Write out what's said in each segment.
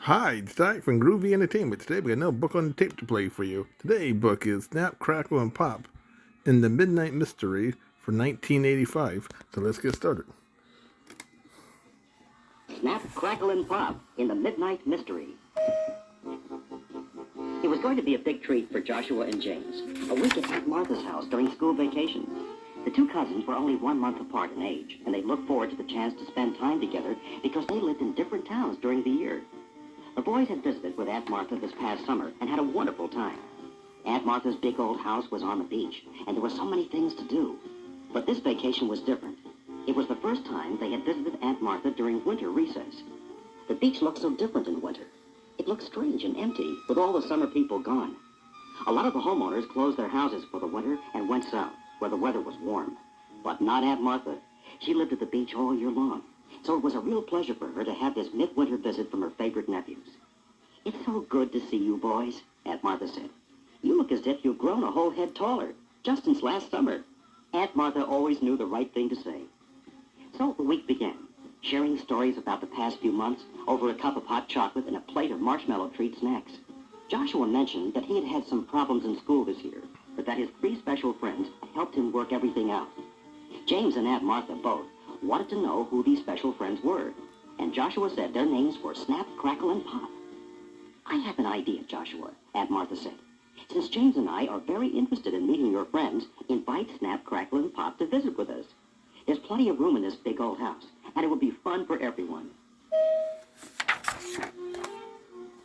Hi, it's Ty from Groovy Entertainment. Today we got another book on the tape to play for you. Today's book is Snap, Crackle, and Pop in the Midnight Mystery for 1985. So let's get started. Snap, Crackle, and Pop in the Midnight Mystery. It was going to be a big treat for Joshua and James, a week at Aunt Martha's house during school vacation. The two cousins were only 1 month apart in age, and they looked forward to the chance to spend time together because they lived in different towns during the year. The boys had visited with Aunt Martha this past summer and had a wonderful time. Aunt Martha's big old house was on the beach, and there were so many things to do. But this vacation was different. It was the first time they had visited Aunt Martha during winter recess. The beach looked so different in winter. It looked strange and empty, with all the summer people gone. A lot of the homeowners closed their houses for the winter and went south, where the weather was warm. But not Aunt Martha. She lived at the beach all year long, so it was a real pleasure for her to have this midwinter visit from her favorite nephews. "It's so good to see you boys," Aunt Martha said. "You look as if you've grown a whole head taller, just since last summer." Aunt Martha always knew the right thing to say. So the week began, sharing stories about the past few months over a cup of hot chocolate and a plate of marshmallow treat snacks. Joshua mentioned that he had had some problems in school this year, but that his 3 special friends helped him work everything out. James and Aunt Martha both wanted to know who these special friends were, and Joshua said their names were Snap, Crackle, and Pop. "I have an idea, Joshua," Aunt Martha said. "Since James and I are very interested in meeting your friends, invite Snap, Crackle, and Pop to visit with us. There's plenty of room in this big old house, and it will be fun for everyone."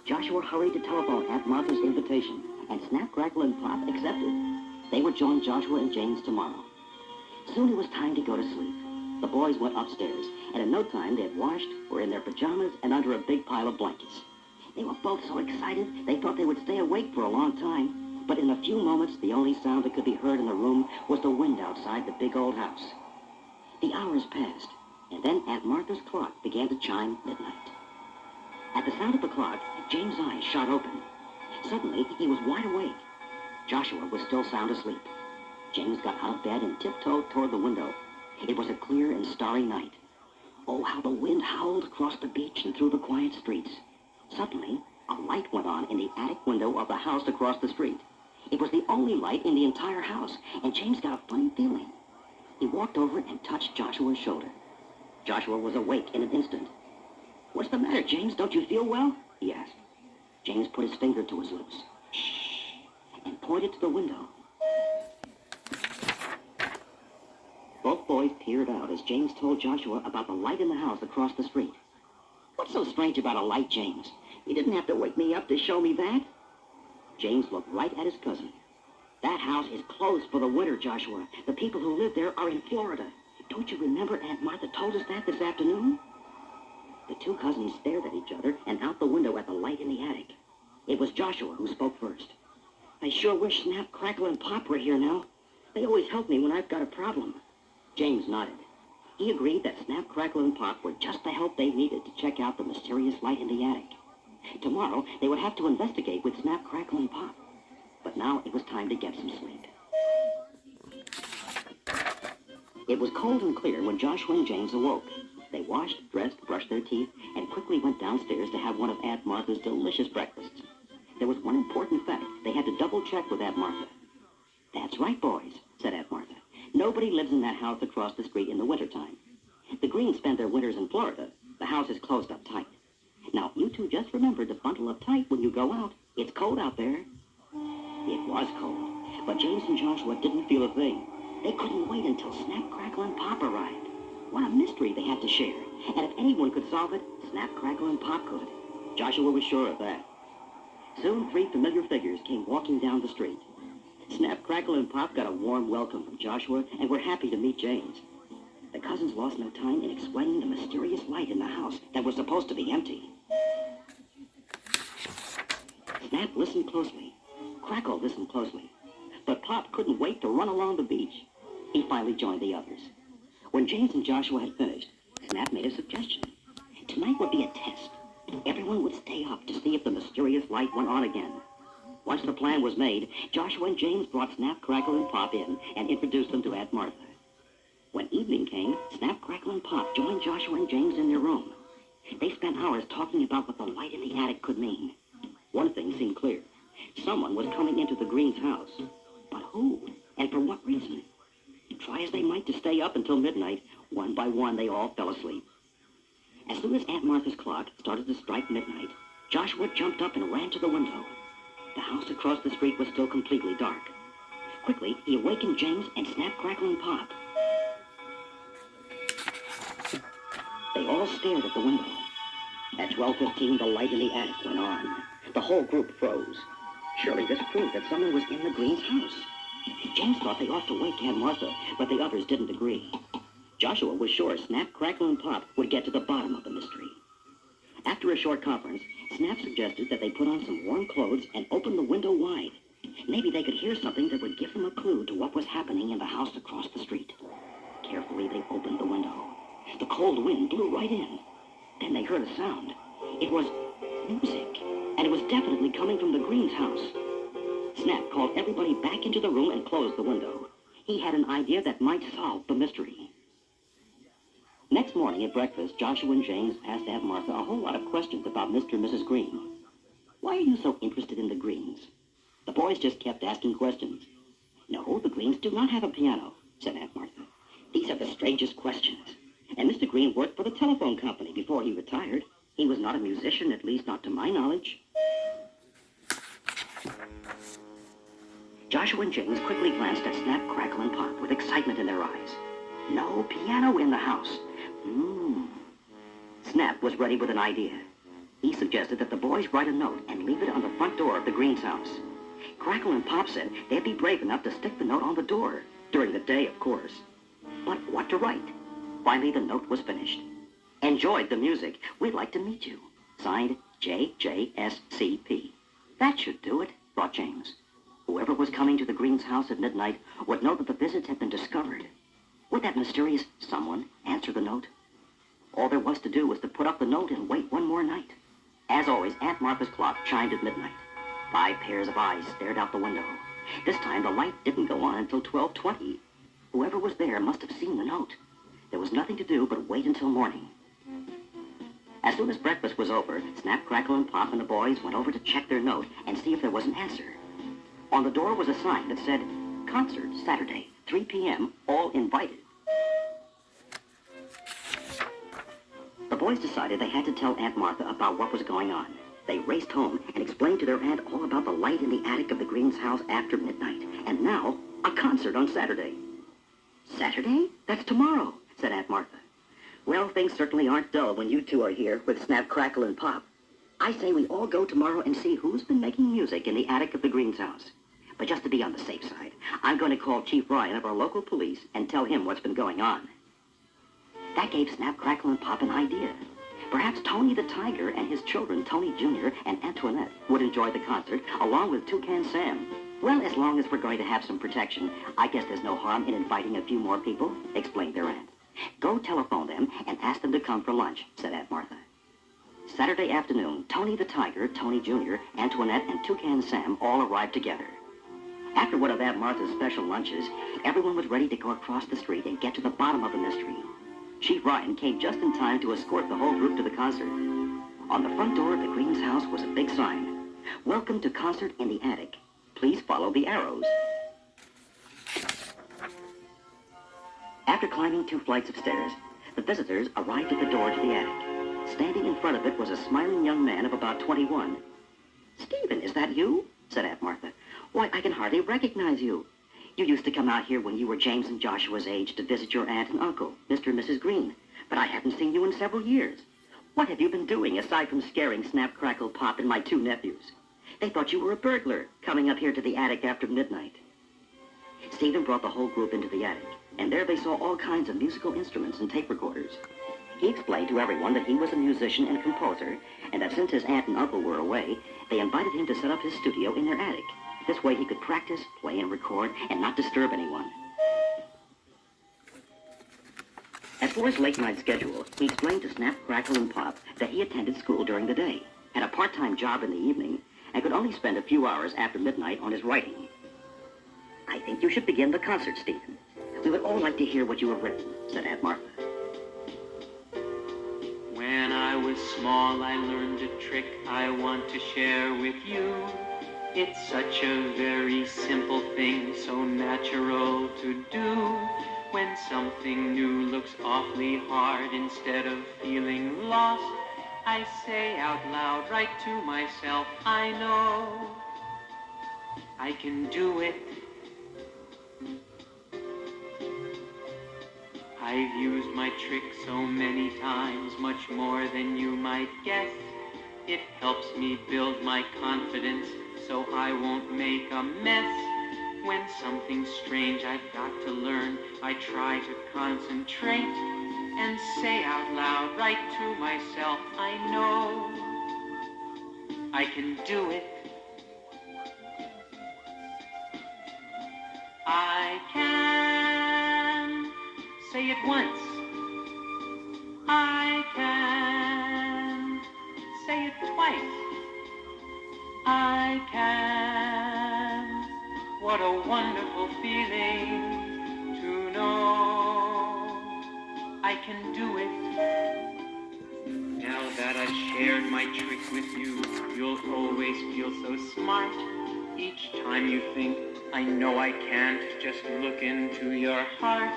Joshua hurried to telephone Aunt Martha's invitation, and Snap, Crackle, and Pop accepted. They would join Joshua and James tomorrow. Soon it was time to go to sleep. The boys went upstairs, and in no time they had washed, were in their pajamas, and under a big pile of blankets. They were both so excited they thought they would stay awake for a long time. But in a few moments, the only sound that could be heard in the room was the wind outside the big old house. The hours passed, and then Aunt Martha's clock began to chime midnight. At the sound of the clock, James' eyes shot open. Suddenly, he was wide awake. Joshua was still sound asleep. James got out of bed and tiptoed toward the window. It was a clear and starry night. Oh, how the wind howled across the beach and through the quiet streets. Suddenly, a light went on in the attic window of the house across the street. It was the only light in the entire house, and James got a funny feeling. He walked over and touched Joshua's shoulder. Joshua was awake in an instant. "What's the matter, James? Don't you feel well?" he asked. James put his finger to his lips. "Shh," and pointed to the window. Both boys peered out as James told Joshua about the light in the house across the street. "What's so strange about a light, James? You didn't have to wake me up to show me that." James looked right at his cousin. "That house is closed for the winter, Joshua. The people who live there are in Florida. Don't you remember Aunt Martha told us that this afternoon?" The two cousins stared at each other and out the window at the light in the attic. It was Joshua who spoke first. "I sure wish Snap, Crackle, and Pop were here now. They always help me when I've got a problem." James nodded. He agreed that Snap, Crackle, and Pop were just the help they needed to check out the mysterious light in the attic. Tomorrow, they would have to investigate with Snap, Crackle, and Pop. But now it was time to get some sleep. It was cold and clear when Joshua and James awoke. They washed, dressed, brushed their teeth, and quickly went downstairs to have one of Aunt Martha's delicious breakfasts. There was one important fact they had to double-check with Aunt Martha. "That's right, boys," said Aunt Martha. "Nobody lives in that house across the street in the wintertime. The Greens spend their winters in Florida. The house is closed up tight. Now, you two just remember to bundle up tight when you go out. It's cold out there." It was cold, but James and Joshua didn't feel a thing. They couldn't wait until Snap, Crackle, and Pop arrived. What a mystery they had to share. And if anyone could solve it, Snap, Crackle, and Pop could. Joshua was sure of that. Soon 3 familiar figures came walking down the street. Snap, Crackle, and Pop got a warm welcome from Joshua and were happy to meet James. The cousins lost no time in explaining the mysterious light in the house that was supposed to be empty. Snap listened closely. Crackle listened closely. But Pop couldn't wait to run along the beach. He finally joined the others. When James and Joshua had finished, Snap made a suggestion. Tonight would be a test. Everyone would stay up to see if the mysterious light went on again. Once the plan was made, Joshua and James brought Snap, Crackle, and Pop in and introduced them to Aunt Martha. When evening came, Snap, Crackle, and Pop joined Joshua and James in their room. They spent hours talking about what the light in the attic could mean. One thing seemed clear. Someone was coming into the Greens' house. But who? And for what reason? Try as they might to stay up until midnight, one by one they all fell asleep. As soon as Aunt Martha's clock started to strike midnight, Joshua jumped up and ran to the window. The house across the street was still completely dark. Quickly, he awakened James and Snap, Crackle, and Pop. They all stared at the window. At 12:15, the light in the attic went on. The whole group froze. Surely this proved that someone was in the Greens' house. James thought they ought to wake Aunt Martha, but the others didn't agree. Joshua was sure Snap, Crackle, and Pop would get to the bottom of the mystery. After a short conference, Snap suggested that they put on some warm clothes and open the window wide. Maybe they could hear something that would give them a clue to what was happening in the house across the street. Carefully, they opened the window. The cold wind blew right in. Then they heard a sound. It was music, and it was definitely coming from the Greens' house. Snap called everybody back into the room and closed the window. He had an idea that might solve the mystery. Next morning at breakfast, Joshua and James asked Aunt Martha a whole lot of questions about Mr. and Mrs. Green. Why are you so interested in the Greens? The boys just kept asking questions. No, the Greens do not have a piano, said Aunt Martha. These are the strangest questions. And Mr. Green worked for the telephone company before he retired. He was not a musician, at least not to my knowledge. Joshua and James quickly glanced at Snap, Crackle, and Pop with excitement in their eyes. No piano in the house. Snap was ready with an idea. He suggested that the boys write a note and leave it on the front door of the Greens' house. Crackle and Pop said they'd be brave enough to stick the note on the door. During the day, of course. But what to write? Finally, the note was finished. Enjoyed the music. We'd like to meet you. Signed, JJSCP. That should do it, thought James. Whoever was coming to the Greens' house at midnight would know that the visit had been discovered. Would that mysterious someone answer the note? All there was to do was to put up the note and wait one more night. As always, Aunt Martha's clock chimed at midnight. 5 pairs of eyes stared out the window. This time, the light didn't go on until 12:20. Whoever was there must have seen the note. There was nothing to do but wait until morning. As soon as breakfast was over, Snap, Crackle, and Pop and the boys went over to check their note and see if there was an answer. On the door was a sign that said, Concert Saturday, 3 p.m., all invited. The boys decided they had to tell Aunt Martha about what was going on. They raced home and explained to their aunt all about the light in the attic of the Greens' house after midnight. And now, a concert on Saturday. Saturday? That's tomorrow, said Aunt Martha. Well, things certainly aren't dull when you two are here with Snap, Crackle, and Pop. I say we all go tomorrow and see who's been making music in the attic of the Greens' house. But just to be on the safe side, I'm going to call Chief Ryan of our local police and tell him what's been going on. That gave Snap, Crackle, and Pop an idea. Perhaps Tony the Tiger and his children, Tony Jr. and Antoinette, would enjoy the concert, along with Toucan Sam. Well, as long as we're going to have some protection, I guess there's no harm in inviting a few more people, explained their aunt. Go telephone them and ask them to come for lunch, said Aunt Martha. Saturday afternoon, Tony the Tiger, Tony Jr., Antoinette, and Toucan Sam all arrived together. After one of Aunt Martha's special lunches, everyone was ready to go across the street and get to the bottom of the mystery. Chief Ryan came just in time to escort the whole group to the concert. On the front door of the Greens' house was a big sign. Welcome to Concert in the Attic. Please follow the arrows. After climbing 2 flights of stairs, the visitors arrived at the door to the attic. Standing in front of it was a smiling young man of about 21. Stephen, is that you? Said Aunt Martha. Why, I can hardly recognize you. You used to come out here when you were James and Joshua's age to visit your aunt and uncle, Mr. and Mrs. Green. But I haven't seen you in several years. What have you been doing aside from scaring Snap, Crackle, Pop, and my 2 nephews? They thought you were a burglar, coming up here to the attic after midnight. Stephen brought the whole group into the attic, and there they saw all kinds of musical instruments and tape recorders. He explained to everyone that he was a musician and composer, and that since his aunt and uncle were away, they invited him to set up his studio in their attic. This way he could practice, play, and record, and not disturb anyone. As for his late-night schedule, he explained to Snap, Crackle, and Pop that he attended school during the day, had a part-time job in the evening, and could only spend a few hours after midnight on his writing. I think you should begin the concert, Stephen. We would all like to hear what you have written, said Aunt Martha. When I was small, I learned a trick I want to share with you. It's such a very simple thing, so natural to do. When something new looks awfully hard, instead of feeling lost, I say out loud right to myself, I know I can do it. I've used my trick so many times, much more than you might guess. It helps me build my confidence so I won't make a mess. When something's strange I've got to learn, I try to concentrate and say out loud right to myself, I know I can do it. I can say it once. I can say it twice. I can. What a wonderful feeling to know I can do it. Now that I've shared my trick with you, you'll always feel so smart. Each time you think, I know I can't, just look into your heart.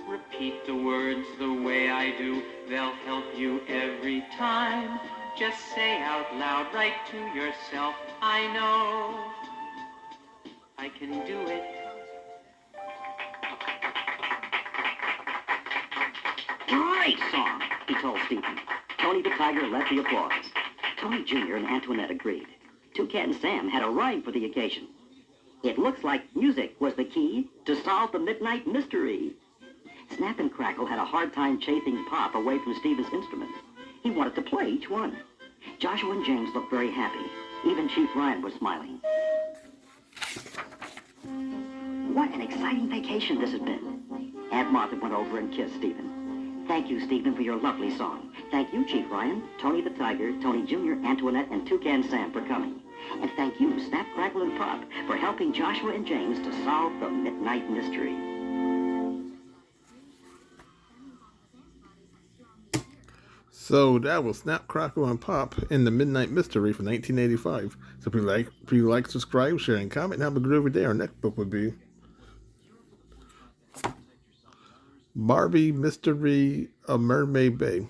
Repeat the words the way I do, they'll help you every time. Just say out loud right to yourself, I know I can do it. Great song, he told Stephen. Tony the Tiger led the applause. Tony Jr. and Antoinette agreed. Toucan Sam had a rhyme for the occasion. It looks like music was the key to solve the midnight mystery. Snap and Crackle had a hard time chasing Pop away from Stephen's instruments. He wanted to play each one. Joshua and James looked very happy. Even Chief Ryan was smiling. What an exciting vacation this has been. Aunt Martha went over and kissed Stephen. Thank you, Stephen, for your lovely song. Thank you, Chief Ryan, Tony the Tiger, Tony Jr., Antoinette, and Toucan Sam for coming. And thank you, Snap, Crackle, and Pop, for helping Joshua and James to solve the midnight mystery. So that was Snap, Crackle, and Pop in the Midnight Mystery from 1985. So please like, subscribe, share, and comment. And have a groovy day. Our next book would be Barbie Mystery of Mermaid Bay.